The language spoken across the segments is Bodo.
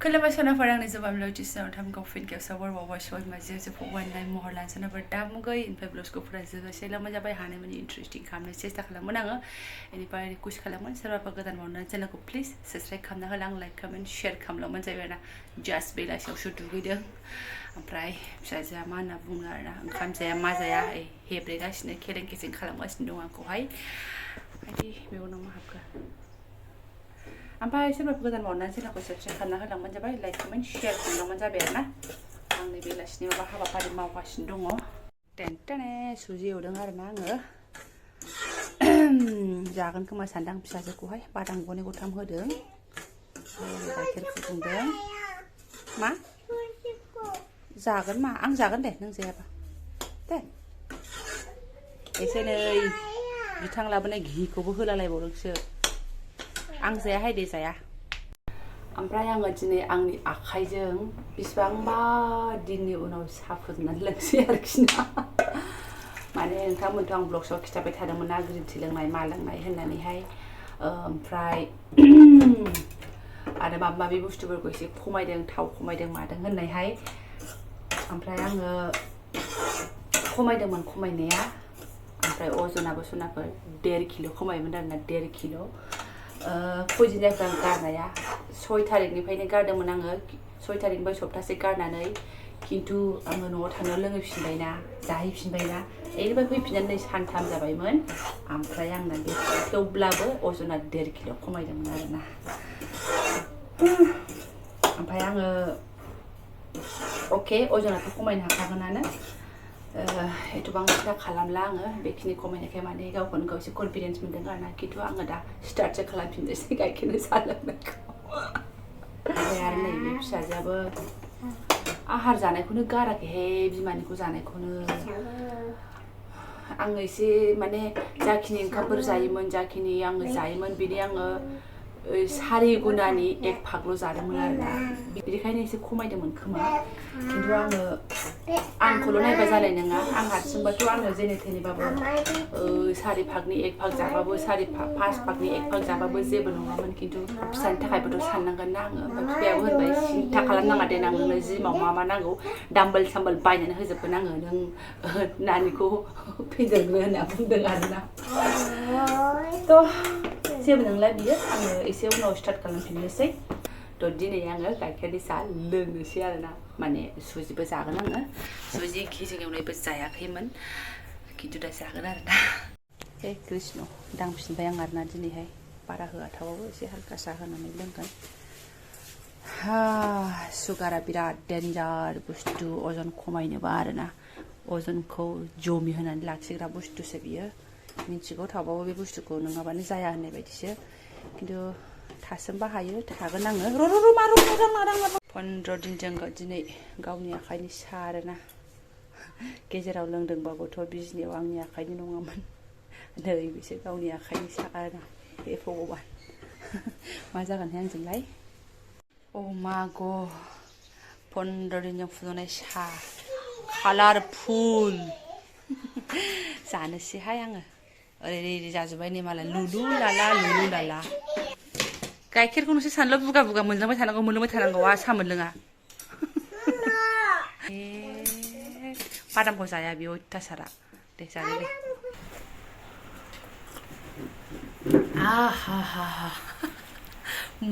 Kalaban sonabar ang Jobanivlog channel tamko fin ke sabar bawa shoy maje je pokwan nai mohorlan sonabar damugai in vlog ko pura je sela maja bai hane mani interesting kamne chesta khalamon anga ani pai request khalamon sarwa pagadan mona channel ko please subscribe khamna halang like comment share khamlamon jaibena just bela shaw shoot video omprai psaja mana bungarna onkam jaya ma jaya hebregasine keleng kesing khalamgasine dong angkohai adi meuna ma habka Ampai sobat godan mona channel ko subscribe khamna halang jabai like comment share khamlamon jaberna angni belasini ma habapari mawgasine dong tentene suji udeng arna आङो जागोन खोमा सानदां फिसाजोखौहाय बादाम गने गथाम होदों गाइखेर फुदुंदों मा जागोन मा आं जागोन दे नों जायाबा दे एसे नै बिथां लाबोनाय घिखौबो होलालायबावदोंसो आं जायाहाय दे जाया ओमफ्राय आङो दिनै आंनि आखाइजों बिसिबांबा दिननि उनाव साहा फुदुंनानै लोंसै आरोखि ना माने नोंथांमोनथ' आं ब्लगसआव खिथाबाय थादोंमोन ना ग्रिन टि लोंनाय मा लोंनाय होननानैहाय ओमफ्राय आरो माबा माबि बुस्थुफोरखौ एसे खमायदों थाव खमायदों मादों होननायहाय ओमफ्राय आङो खमायदोंमोन खमायनाया ओमफ्राय अजनाबो सनाफोर 1.5 किल' खमायमोन आरोना 1.5 किल' खयदिननिफ्राय आं गारनाया 6 थारिखनिफ्रायनो गारदोंमोन आङो 6 थारिखनिफ्राय सप्तासे गारनानै किन्तु आङो न'आव थांनायाव लोंहैफिनबायना जाहैफिनबायना एनिफ्राय फैफिननानै सानथाम जाबायमोन ओमफ्राय आंना बे थेवब्लाबो अजना 1.5 किल' खमायदोंमोन आरोना ओमफ्राय आङो अके अजनाथ' खमायनो हाखागोनानो एथबां सिदा खालामला आङो बेखिनि खमायनायखाय माने गावखौनो गाव एसे कनफिडेन्स मोनदों आरोना किन्तु आङो दा स्टार्टसो खालामफिननोसै गाइखेरनि साहा लोंनायखौ ओमफ्राय आरो नैबे फिसाजोआबो आहार जानायखौनो गाराखैहाय बिमानिखौ जानायखौनो आङो एसे माने जाखिनि ओंखामफोर जायोमोन जाखिनि आङो जायोमोन बिनि आङो 4 गुनानि 1 भागल' जादोंमोन आरोना बेनिखायनो एसे खमायदोंमोन खोमा किन्तु आङो आंखौल' नायबा जानाय नङा आं हारसिंबाथ' आङो जेने थेनेबाबो 4 भागनि 1 भाग जाबाबो 5 भागनि 1 भाग जाबाबो जेबो नङामोन किन्तु फिसानि थाखायबोथ' साननांगोन ना आङो ओमफ्राय बिफायाबो होनबाय सिन्था खालामनाङा दे नोंनो जिमाव मा नांगौ डाम्बल साम्बल बायनानै होजोबगोन आङो नों नानिखौ फेदेरनो होनना बुंदों आरोना थ' जेबो नंला बियो आङो एसे उनाव स्टार्ट खालामफिननोसै थ' दिनै आङो गाइखेरनि साहा लोंनोसै आरोना माने सुजिबो जागोन आङो सुजि घिजों एवनायबो जायाखैमोन किन्तु दा जागोन आरोना हे कृष्ण दांफिनबाय आं आरोना दिनैहाय बारा होआथाबाबो एसे हाल्का साहा होनानै लोंगोन सुगारा बिराद डेन्जार बुस्थु अजन खमायनोबा आरोना अजनखौ जमि होनानै लाखिग्रा बुस्थुसो बियो मिन्थिगौ थाबाबो बे बुस्थुखौ नङाबानो जाया होननाय बायदिसो किन्तु थासोमबा हायो थागोन आङो र' 15 दिनजों दिनै गावनि आखाइनि साहा आरोना गेजेराव लोंदोंबाबोथ' बिजनियाव आंनि आखाइनि नङामोन नै बिसोर गावनि आखाइनि साहा आरोना हे भगबान मा जागोनहाय आंजोंलाय अ मा ग 15 दिनजों फुदुंनाय साहा कालारफुल जानोसैहाय आङो ओरै जाजोब्बाय नै मालाय लुलु लाला गाइखेरखौ नोंसोर सानल' बुगा बुगा मोनलोंबाय थानांगौ साहा मोनलोङा बादामखौ जाया बेयो अयथासारा दे जादो दे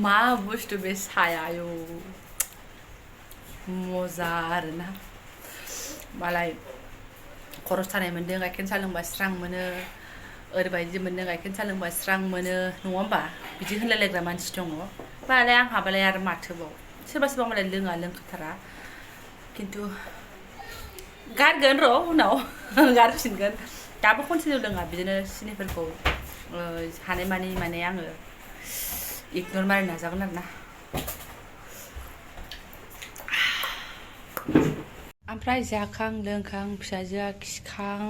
मा बुस्थु बे साया आयौ मजा आरोना मालाय खर' सानाय मोनदों गाइखेर साहा लोंबा स्रां मोनो ओरैबायदि मोनदों गाइखेर साहा लोंबा स्रां मोनो नङा होमबा बिदि होनलायलायग्रा मानसि दङ बालाय आंहाबालाय आरो माथोबाव सोरबा मालाय लोंखाथारा किन्तु गारगोन र' उनाव गारफिनगोन दाबो कन्टिनिउ लोङा बिदिनो सिनिफोरखौ हानायमानि माने आङो इगनर मारिनो नाजागोन आरोना ओमफ्राय जाखां लोंखां फिसाजोआ खिखां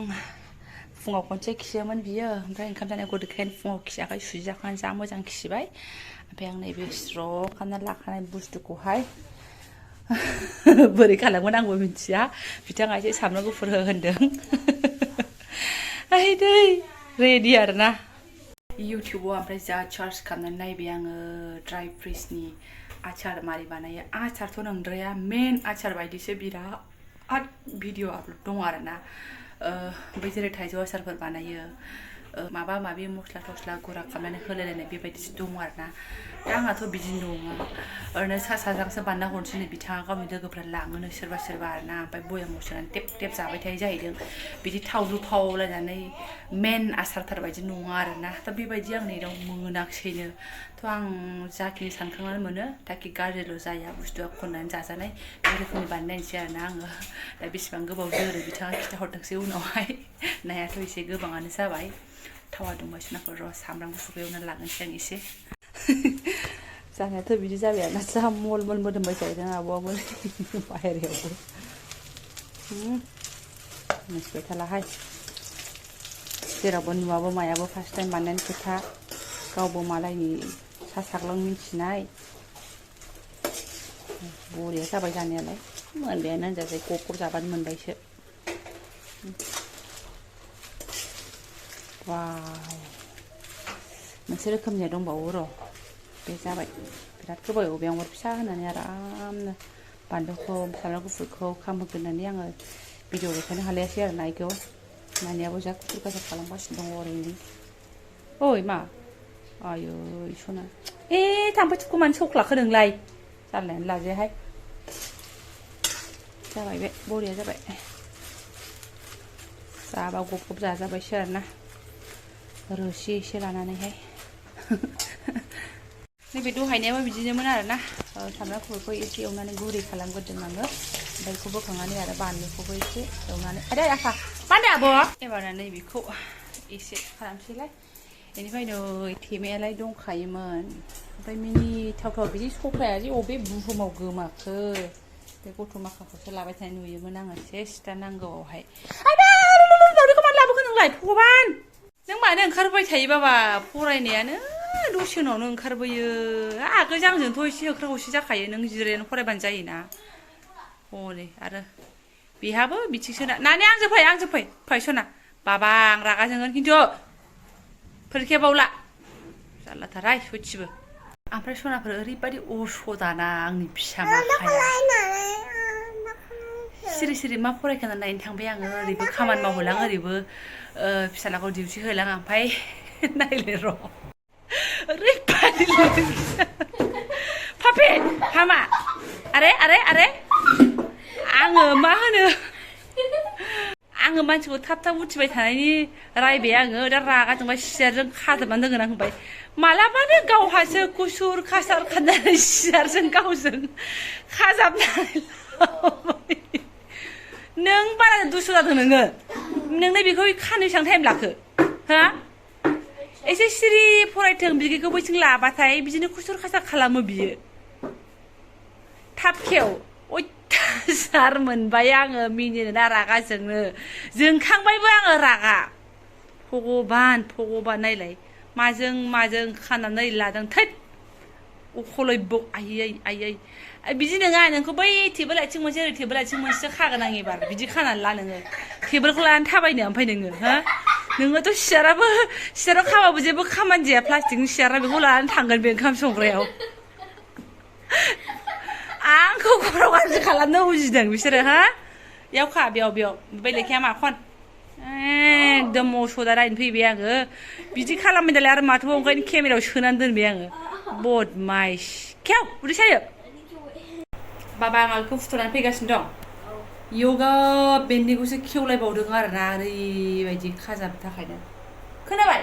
फुङाव खनसे खियोमोन बियो ओमफ्राय ओंखाम जानाय गदैखायनो फुङाव खियाखै सुजि जाखांनानै जा मोजां खिबाय ओमफ्राय आं नैबे स्र' खालामना लाखानाय बुस्थुखौहाय बोरै खालामगोन आंबो मिथिया बिथाङा एसे सामब्राम गुफुर हो होनदों दै रेडि आरोना इउटुबाव ओमफ्राय जा सार्च खालामनानै नायबाय आङो ड्राइ फ्रुट्सनि आचार मारै बानायो आचारथ' नंद्राया मेन आचार बायदिसो बिराद भिडिअ आपल'ड दङ आरोना बै जेरै थाइजौ आसारफोर बानायो माबा माबि मस्ला थस्ला गुरा खालामनानै होलायलायनाय बेबायदिसो दङ आरोना दा आंहाथ' बिदि नङा ओरैनो सा साज्रांसो बानायना हरनोसै बिथाङा गावनि लोगोफ्रा लाङोनो सोरबा सोरबा आरोना ओमफ्राय बयामाव सोनानै टेप टेप जाबाय थायो जाहैदों बिदि थावलु फावलायनानै मेन आसारथार बायदि नङा आरोना दा बेबायदि आं नैराव मोनाखिसैनो थ' आं जाखिनि सानखांनानै मोनो ताकि गाज्रिल' जाया बुस्थुआ खननानै जाजानाय बे रोखोमनि बानायनायसै आरोना आङो दा बेसेबां गोबाव जोरो बिथाङा खिथाहरथोंसै उनावहाय नायाथ' एसे गोबाङानो जाबाय थावा दुंबाय सुनाखौ र' सामब्राम गुफुरखौ एवनानै लागोनसै आं एसे जानायाथ' बिदि जाबाय आरोना जा मल मल मोदोमबाय जाहैदों आब'आबो बाहेरायावबो मिथिबाय थालाहाय जेरावबो नुवाबो मायाबो फार्स्ट टाइम बानायनायनि खोथा गावबो मालायनि सा साग्लां मिन्थिनाय बरिया जाबाय जानायालाय मोनबायानो होनजासै गब जाबानो मोनबायसो वाव मोनसे रोखोमनिया दंबावो र' बे जाबाय बिराद गोबाव एवबाय आं अर फिसा होनानै आरामनो बानलुखौ सामब्राम गुफुरखौ खामहोग्रोनानै आङो भिडिअ देखायनो हालायासै आरोना इखौ नानियाबो जा खुथुर गासा खालामगासिनो दङ ओरैनो ओइ मा आयै सना थाम्फै थुखौ मानो सौख्लाखो नोंलाय जारलायानो लाजायाहाय जाबाय बे बरिया जाबाय जाबा गब गब जाजाबायसो आरोना रोसि एसे लानानैहाय नैबे दहायनायाबो बिदिनोमोन आरोना सामब्राम गुफुरखौ एसे एवनानै गुरै खालामग्रोदों आङो ओमफ्राय बेखौ बोखांनानै आरो बानलुखौबो एसे एवनानै आदै आफा मा होनदों आब' एबारना नैबेखौ एसे खालामसैलाय बेनिफ्राय नै थेमायालाय दंखायोमोन ओमफ्राय मिनिथावथाव बिदि सख्लाया जे अबे बुहुमाव गोमाखो बे गथ' माखाखौसो लाबाय थानाय नुयोमोन आङो सेस्ता नांगौआवहाय दावदैखौ मानो लाबोखो नोंलाय भगबान नों मानो ओंखारबाय थायो बाबा फरायनायानो दसे उनावनो ओंखारबोयो आगोल आंजोंथ' एसे होख्रा हरसि जाखायो नों जिरायनानै फरायबानो जायोना हनै आरो बेहाबो बिथिंसो नानि आंजों फै सना बाबा आं रागा जोंगोन खिन्थु फरिखाया बावला जारलाथारहाय सयथिबो ओमफ्राय सनाफोर ओरैबायदि असदाना आंनि फिसा माखाया सिरि सिरि मा फरायखोना नायनो थांबाय आङो ओरैबो खामानि मावहोलां ओरैबो फिसालाखौ डिउटि होलां ओमफ्राय नायलाय र' ओरैबायदि पापे हामा आरे आङो मा होनो आङो मानसिखौ थाब थाब उथिबाय थानायनि रायबाय आङो दा रागा जोंबाय सियारजों खाजोबनानै दोनगोन आं होनबाय मालाबानो गावहासो कुसुर कासार खानानै सियारजों गावजों खाजाबनानै नों बारा दुसु जादों नोंनो बेखौ खानो बेसेबां टाइम लाखो हा एसे सिरि फरायथों बिदिखौ बैथिं लाबाथाय बिदिनो कुसुर कासार खालामो बियो थाब खेव अयथासार मोनबाय आङो मिनिनो ना रागा जोंखांबायबो आङो रागा भगबान नायलाय माजों खानानै लादों थैद अखलैब आयै बिदि नङा नोंखौ बै टेबोल आथिं मोनसे ओरै टेबोल आथिं मोनसेसो खागोन आं एबार बिदि खानानै ला नोङो टेबोलखौ लानानै थाबायनो ओमफ्राय नोङो हा नोङोथ' सियाराव खाबाबो जेबो खामानि जाया प्लास्टिकनि सियारा बेखौ लानानै थांगोन बे ओंखाम संग्रायाव आंखौ खर' गाज्रि खालामनो उजिदों बिसोरो हा बेयाव बे लेखाया मा खन एकदम असदा रायनो फैबाय आङो बिदि खालामबाय नालाय आरो माथो ओंखायनो केमेरायाव सोनानै दोनबाय आङो बदमाइस खेव उदै सायो बाबा आं बेखौ फुथुनानै फैगासिनो दं योगा बेन्दोंखौसो खेवलायबावदों आरोना ओरैबायदि खाजाबनो थाखायनो खोनाबाय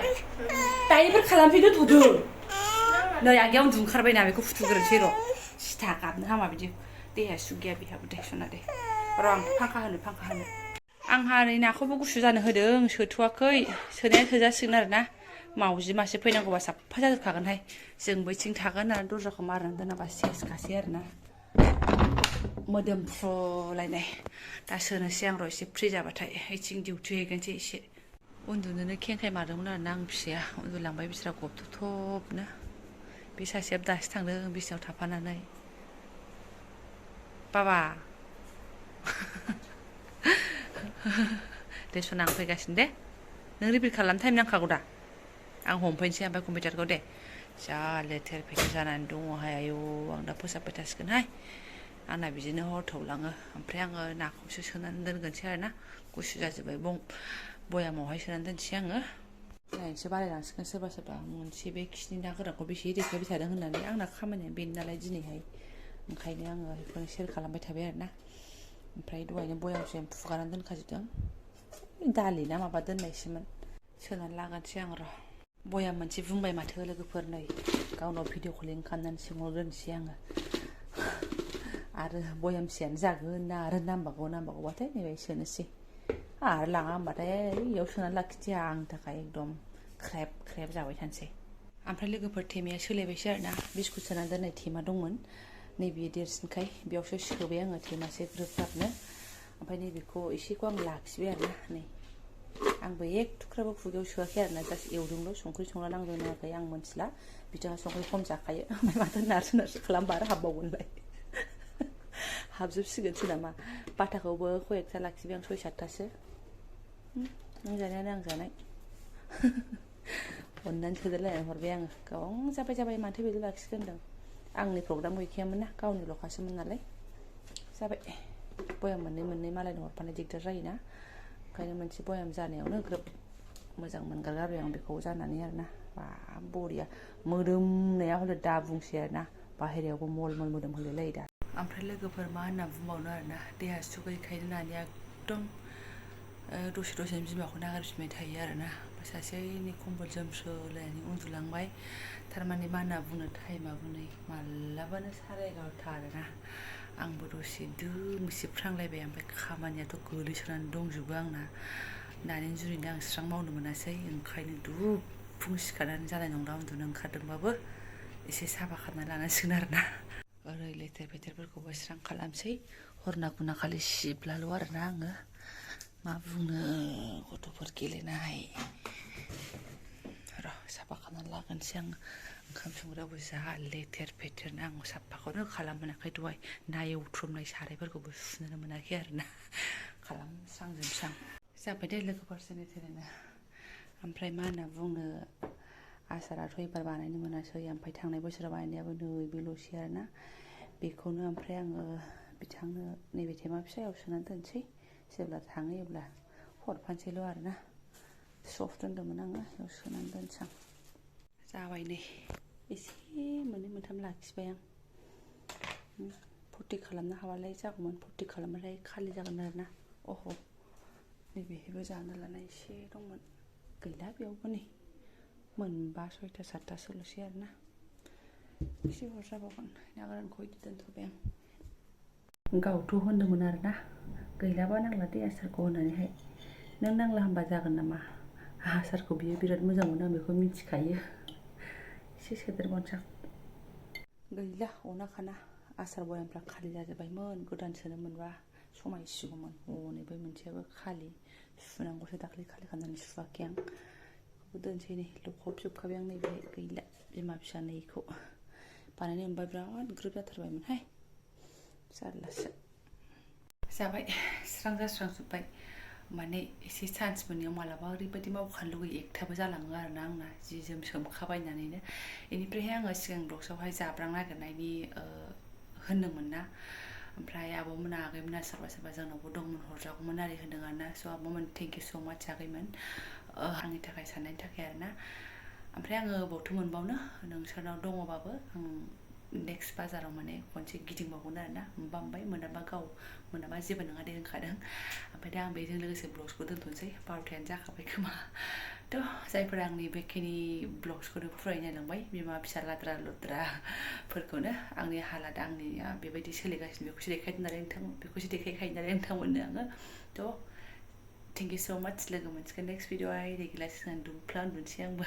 दायोफोर खालामफैदो थ'दो नै आगैया उन्दुंखारबायना बेखौ फुथुग्रोनोसै र' सिथा गाबनो हामा बिदि देहाया सुग गैया बेहाबो दे सना दे र' आं फांखा होनो आंहा नै नाखौबो गुसु जानो होदों सोथ'वाखै सोनाया थोजासिगोन आरोना मावजि मासे फैनांगौबा साफा जाजोबखागोनहाय जों बैथिं थागोन होननानै दरजाखौ मारिनानै दोनाबा सेसखासै आरोना मोदोमफ्रुलायनाय दा सोनोसै आं र' एसे फ्रि जाबाथाय ओइथिं डिउटि हैगोनसै एसे उन्दुनोनो खेंखाय मारदोंमोन आरोना आं फिसाया उन्दुलांबाय बिस्रा गबथबनो बे सासेयाबो दासो थांदों बिसिनाव थाफानानै बाबा दे सना आं फैगासिनो दे नों रिपिट खालामनो टाइम नांखागौ दा आं हमफैनोसै ओमफ्राय कम्पिउटारखौ दे जा लेथेर फेथेर जानानै दङहाय आयौ आं दा फोसाबबाय थासिगोनहाय आंना बिदिनो हर थौलाङो ओमफ्राय आङो नाखौसो सोनानै दोनगोनसै आरोना गुसु जाजोब्बाय बयामावहाय सोनानै दोनसै आङो नायनोसो बालायलांसिगोन सोरबा सोरबा मोनसे बे खिनि ना गोरानखौ बेसे देखायबाय थादों होननानै आंना खामानिया बेनो नालाय दिनैहाय ओंखायनो आङो बेखौनो सेयार खालामबाय थाबाय आरोना ओमफ्राय दहायनो बयामसिम फुगारनानै दोनखाजोबदों दालि ना माबा दोननायसोमोन सोनानै लागोनसै आं र' बयाम मोनसे बुंबाय माथो लोगोफोर नै गावनाव भिडिअ कलिं खालामनानै सोंहरग्रोनोसै आङो आरो बयामसेयानो जागोन ना आरो नांबावगौबाथाय नैबाय सोनोसै आरो लाङा होनबाथाय इयाव सोनानै लाखिनोसै आंनि थाखाय एकदम ख्रेब ख्रेब जाबाय थानोसै ओमफ्राय लोगोफोर थेमाया सोलायबायसो आरोना बिस्कुट सोनानै दोननाय थेमा दंमोन नैबे देरसिनखाय बेयावसो सोबाय आङो थेमासे ग्रोब ग्राबनो ओमफ्राय नैबेखौ एसेखौ आं लाखिबाय आरोना नै आंबो एक थुख्राबो खुगायाव सोआखै आरोना जास्ट एवदोंल' संख्रि संला नांदों नाङाखै आं मोनथिला बिथाङा संख्रि खम जाखायो ओमफ्राय माथो नारसो खालामबा आरो हाबबावगोनलाय हाबजोबसिगोनसो नामा बाथाखौबो कयेकथा लाखिबाय आं 6-7थासो नों जानायानो आं जानाय अननानै सोदेरलायनानै हरबाय आङो गोबां जाबाय माथो बेल' लाखिगोन होनदों आंनि प्रग्राम गैखायामोन ना गावनि ल'खासोमोन नालाय जाबाय बयाम मोननै मालायनो हरफानो दिगदार जायोना ओंखायनो मोनसे बयाम जानायावनो ग्रोब मोजां मोनगारगारबाय आं बेखौ जानानै आरोना बा बरिया मोदोमनाया हले दा बुंसै आरोना बाहेरायावबो मल मोदोम होलायलायो दा ओमफ्राय लोगोफोर मा होनना बुंबावनो आरोना देहा सुगैखायनो नानिया एकदम दसे बिमाखौ नागारफिनबाय थायो आरोना सासेनि कम्बल जोमस्रोलायनानै उन्दुलांबाय थारमाने मा होनना बुंनो टाइमाबो नै मालाबानो 11:30 आरोना आंबो दसे दोमसिफ्रांलायबाय ओमफ्राय खामानियाथ' गोलैसोनानै दंजोबो आंना नानि जुनैनो आं स्रां मावनो मोनासै ओंखायनो दुबफुं सिखारनानै जानाय नंला उन्दुनो ओंखारदोंबाबो एसे साफा खालामना लानांसिगोन आरोना ओरै लेथेर फेथेरफोरखौबो स्रां खालामसै हरना गुना खालि सिबलाल' आरोना आङो मा बुंनो गथ'फोर गेलेनाय र' साफा खालामनानै लागोनसै आं ओंखाम संग्रायावबो जा लेथेर फेथेरनो आं साफाखौनो खालामनो मोनाखै दहाय ना एवथ्रमनाय सारायफोरखौबो सुनोनो मोनाखै आरोना खालामस्रांजोबसां जाबाय दे लोगोफोर जेने थेनेनो ओमफ्राय मा होनना बुंनो आसाराथ' एबार बानायनो मोनासै ओमफ्राय थांनाय बोसोराव बानायनायाबो नै बेल'सै आरोना बेखौनो ओमफ्राय आङो बिथांनो नैबे थेमा फिसायाव सोनानै दोनसै जेब्ला थाङो अब्ला हरफानोसैल' आरोना स्रफ दोन्दोंमोन आङो बेयाव सोनानै दोनसां जाबाय नै एसे मोननै मोनथाम लाखिबाय आं फुरथि खालामनो हाबालाय जागौमोन फुरथि खालामबाथाय खालि जागोन आरोना अह नैबेहायबो जानो लानाय एसे दंमोन गैला बेयावबो नै मोनबा 6टा 7टासोल'सै आरोना एसे हरजाबावगोन ना गोरानखौ बिदि दोनथ'बाय आं गावथ' होनदोंमोन आरोना गैलाबा नांला दे आसारखौ होननानैहाय नों नांला होनबा जागोन नामा आसारखौ बियो बिराद मोजां मोनो आं बेखौ मिथिखायो एसे सोदेरबावनोसै गैला अना खाना आसार बयामफ्रा खालि जाजोब्बायमोन गोदान सोनो मोनबा समायसिगौमोन हनै बै मोनसेयाबो खालि सुनांगौसो दाख्लै खालि खालामनानै सुवाखै आं बेखौबो दोनसै नै लखबजोबखाबाय आं नैबे गैला बिमा फिसा नैखौ बानायनो मोनबा बिराद ग्रोब जाथारबायमोनहाय जारलासो जाबाय स्रां जास्रांजोब्बाय माने एसे चान्स मोननायाव मालाबा ओरैबायदि मावखानो लुगैयो एकथाबो जालाङो आरोना आंना जि जोम सोमखाबायनानैनो बेनिफ्रायहाय आङो सिगां ब्लग्सआवहाय जाब्रां नागिरनायनि होनदोंमोन ना ओमफ्राय आब'मोना आगैमोना सोरबा जोंनावबो दंमोन हरजागौमोन आरि होनदों आरोना स' आब'मोन थेंक इउ स' माच आगैमोन आंनि थाखाय साननायनि थाखाय आरोना ओमफ्राय आङो बबावथो मोनबावनो नोंसोरनाव दङबाबो आं नेक्स्ट बाजाराव माने खनसे गिदिंबावगोन आरोना मोनबाय मोनाबा गाव मोनाबा जेबो नङा दे होनखादों ओमफ्राय दा आं बेजों लोगोसे ब्लग्सखौ दोनथ'नोसै 12थायानो जाखाबाय खोमा थ' जायफोरा आंनि बेखिनि ब्लग्सखौनो फुरायै नायलांबाय बिमा फिसा लाद्रा लुद्राफोरखौनो आंनि हालाद आंनिया बेबायदि सोलिगासिनो बेखौसो देखायखायो नालाय नोंथांमोननो आङो थ' थेंक इउ स' माच लोगो मोनसिगोन नेक्स्ट भिडिअ'आवहाय रेगुलार सिगां दुमफ्ला उन्दुनोसै आंबो